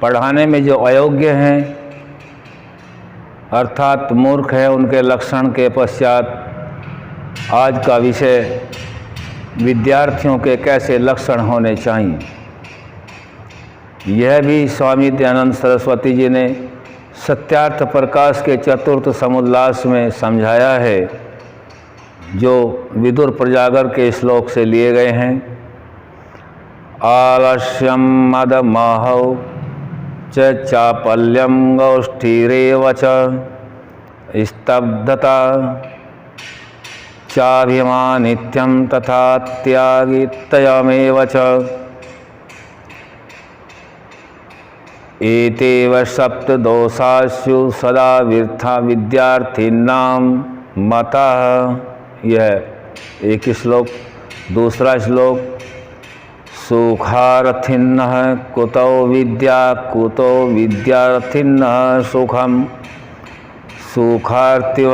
पढ़ाने में जो अयोग्य हैं अर्थात मूर्ख हैं, उनके लक्षण के पश्चात आज का विषय विद्यार्थियों के कैसे लक्षण होने चाहिए। यह भी स्वामी दयानंद सरस्वती जी ने सत्यार्थ प्रकाश के चतुर्थ समुल्लास में समझाया है, जो विदुर प्रजागर के श्लोक से लिए गए हैं। आलस्यम मदमाहौ च चापल्यम गौष्ठीरेव च स्तब्धता चाभिमानित्यं तथा त्यागित्ययमेव च एतेव सप्तदोषास्यु सदा वृथा विद्यार्थिनां मतः। यह एक श्लोक। दूसरा श्लोक, सुखार्थिनः कुतो विद्या कुतो विद्यार्थिनः सुखम सुखार्थिव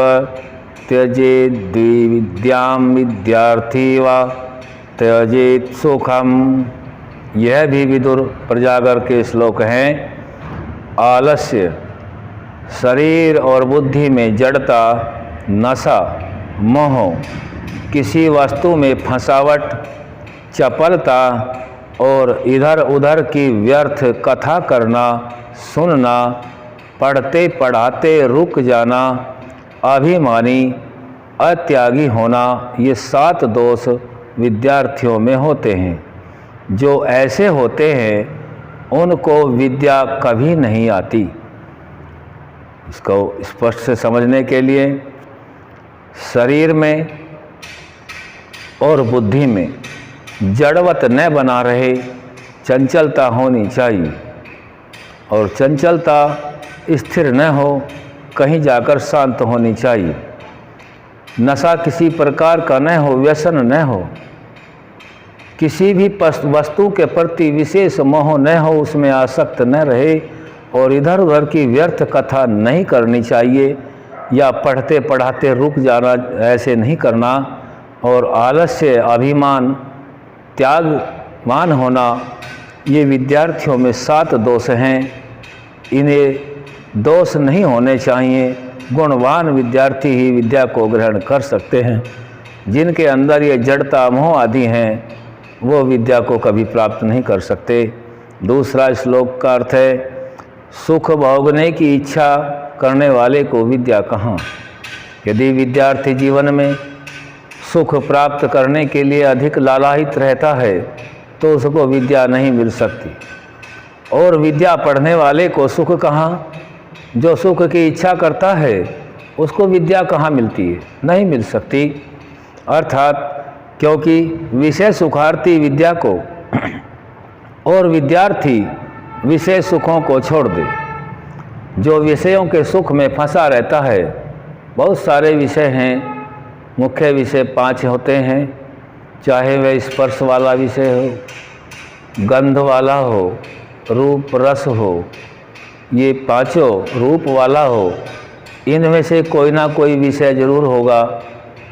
त्यजेत् द्विविद्यां विद्यार्थी वा त्यजेत् सुखम। यह भी विदुर प्रजागर के श्लोक हैं। आलस्य, शरीर और बुद्धि में जड़ता, नशा, मोह, किसी वस्तु में फंसावट, चपलता और इधर उधर की व्यर्थ कथा करना, सुनना, पढ़ते पढ़ाते रुक जाना, अभिमानी, अत्यागी होना, ये 7 दोष विद्यार्थियों में होते हैं। जो ऐसे होते हैं उनको विद्या कभी नहीं आती। इसको स्पष्ट से समझने के लिए शरीर में और बुद्धि में जड़वत न बना रहे, चंचलता होनी चाहिए। और चंचलता स्थिर न हो, कहीं जाकर शांत होनी चाहिए। नशा किसी प्रकार का न हो, व्यसन न हो, किसी भी वस्तु के प्रति विशेष मोह न हो, उसमें आसक्त न रहे और इधर उधर की व्यर्थ कथा नहीं करनी चाहिए या पढ़ते पढ़ाते रुक जाना, ऐसे नहीं करना। और आलस्य, अभिमान, त्यागमान होना, ये विद्यार्थियों में 7 दोष हैं। इन्हें दोष नहीं होने चाहिए। गुणवान विद्यार्थी ही विद्या को ग्रहण कर सकते हैं। जिनके अंदर ये जड़ता, मोह आदि हैं, वो विद्या को कभी प्राप्त नहीं कर सकते। दूसरा श्लोक का अर्थ है, सुख भोगने की इच्छा करने वाले को विद्या कहाँ। यदि विद्यार्थी जीवन में सुख प्राप्त करने के लिए अधिक लालायित रहता है तो उसको विद्या नहीं मिल सकती। और विद्या पढ़ने वाले को सुख कहाँ। जो सुख की इच्छा करता है उसको विद्या कहाँ मिलती है, नहीं मिल सकती। अर्थात क्योंकि विषय सुखार्थी विद्या को और विद्यार्थी विषय सुखों को छोड़ दे। जो विषयों के सुख में फंसा रहता है, बहुत सारे विषय हैं, मुख्य विषय 5 होते हैं, चाहे वह स्पर्श वाला विषय हो, गंध वाला हो, रूप रस हो, ये 5 रूप वाला हो, इनमें से कोई ना कोई विषय जरूर होगा।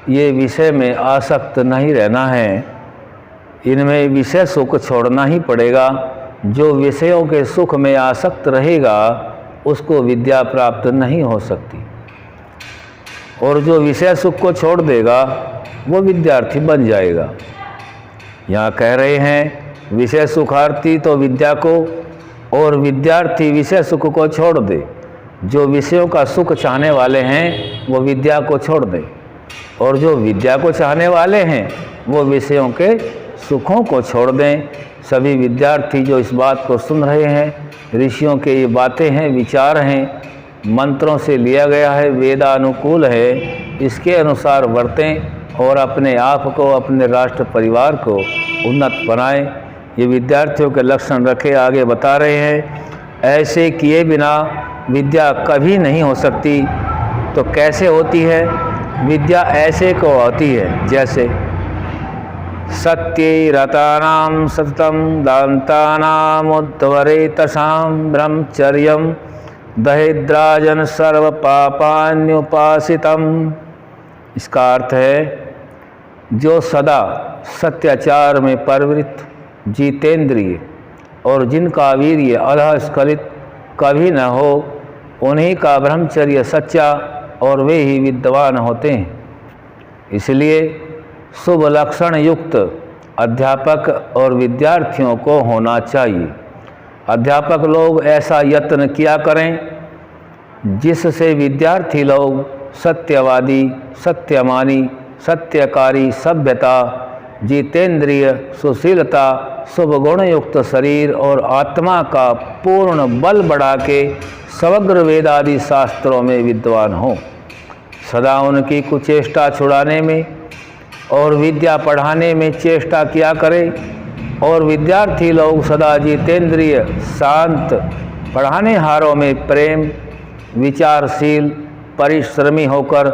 ये विषय में आसक्त नहीं रहना है, इनमें विषय सुख छोड़ना ही पड़ेगा। जो विषयों के सुख में आसक्त रहेगा उसको विद्या प्राप्त नहीं हो सकती। और जो विषय सुख को छोड़ देगा वो विद्यार्थी बन जाएगा। यहाँ कह रहे हैं विषय सुखार्थी तो विद्या को, और विद्यार्थी विषय सुख को छोड़ दे। जो विषयों का सुख चाहने वाले हैं वो विद्या को छोड़ दें, और जो विद्या को चाहने वाले हैं वो विषयों के सुखों को छोड़ दें। सभी विद्यार्थी जो इस बात को सुन रहे हैं, ऋषियों के ये बातें हैं, विचार हैं, मंत्रों से लिया गया है, वेदानुकूल है, इसके अनुसार वर्तें और अपने आप को, अपने राष्ट्र परिवार को उन्नत बनाएं। ये विद्यार्थियों के लक्षण रखे आगे बता रहे हैं। ऐसे किए बिना विद्या कभी नहीं हो सकती। तो कैसे होती है विद्या? ऐसे को होती है जैसे सत्यरतानां सततं दान्तानामुद्धरेतसां ब्रह्मचर्यं दहेद्राजन सर्व पापान्युपासितम। इसका अर्थ है जो सदा सत्याचार में प्रवृत्त, जितेंद्रिय, और जिनका वीर्य अधः स्खलित कभी न हो, उन्हीं का ब्रह्मचर्य सच्चा और वे ही विद्वान होते हैं। इसलिए शुभ लक्षण युक्त अध्यापक और विद्यार्थियों को होना चाहिए। अध्यापक लोग ऐसा यत्न किया करें जिससे विद्यार्थी लोग सत्यवादी, सत्यमानी, सत्यकारी, सभ्यता, जितेंद्रिय, सुशीलता, शुभ गुण युक्त शरीर और आत्मा का पूर्ण बल बढ़ा के समग्र वेदादि शास्त्रों में विद्वान हों। सदा उनकी कुचेष्टा छुड़ाने में और विद्या पढ़ाने में चेष्टा किया करें और विद्यार्थी लोग सदा जितेंद्रिय, शांत, पढ़ाने हारों में प्रेम, विचारशील, परिश्रमी होकर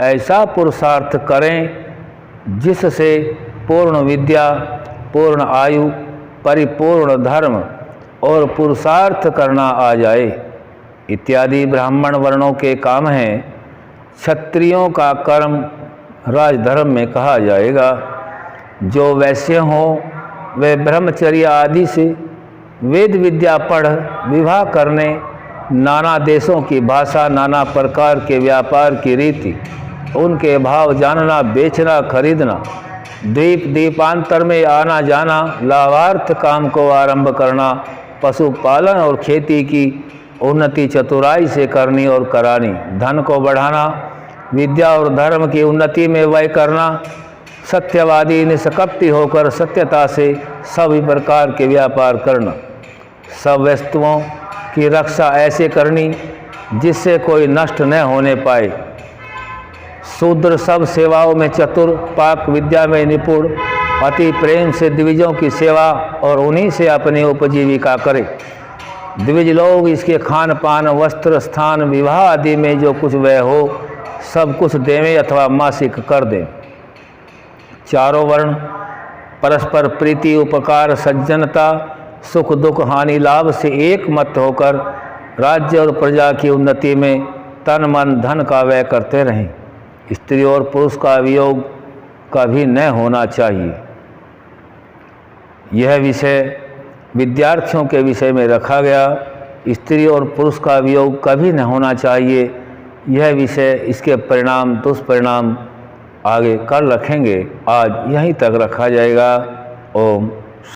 ऐसा पुरुषार्थ करें जिससे पूर्ण विद्या, पूर्ण आयु, परिपूर्ण धर्म और पुरुषार्थ करना आ जाए इत्यादि ब्राह्मण वर्णों के काम हैं। क्षत्रियों का कर्म राजधर्म में कहा जाएगा। जो वैश्य हों वे ब्रह्मचर्य आदि से वेद विद्या पढ़ विवाह करने, नाना देशों की भाषा, नाना प्रकार के व्यापार की रीति, उनके भाव जानना, बेचना, खरीदना, द्वीप द्वीपांतर में आना जाना, लाभार्थ काम को आरंभ करना, पशुपालन और खेती की उन्नति चतुराई से करनी और करानी, धन को बढ़ाना, विद्या और धर्म की उन्नति में व्यय करना, सत्यवादी निष्कपटी होकर सत्यता से सभी प्रकार के व्यापार करना, सब वस्तुओं की रक्षा ऐसे करनी जिससे कोई नष्ट न होने पाए, शूद्र सब सेवाओं में चतुर, पाक विद्या में निपुण, अति प्रेम से द्विजों की सेवा और उन्हीं से अपनी उपजीविका करे। द्विज लोग इसके खान पान, वस्त्र, स्थान, विवाह आदि में जो कुछ व्यय हो सब कुछ देवें अथवा मासिक कर दें। चारों वर्ण परस्पर प्रीति, उपकार, सज्जनता, सुख दुख, हानि लाभ से एक मत होकर राज्य और प्रजा की उन्नति में तन मन धन का व्यय करते रहें। स्त्री और पुरुष का वियोग कभी न होना चाहिए। यह विषय विद्यार्थियों के विषय में रखा गया। स्त्री और पुरुष का वियोग कभी न होना चाहिए। यह विषय, इसके परिणाम, दुष्परिणाम आगे कल रखेंगे। आज यहीं तक रखा जाएगा। ओम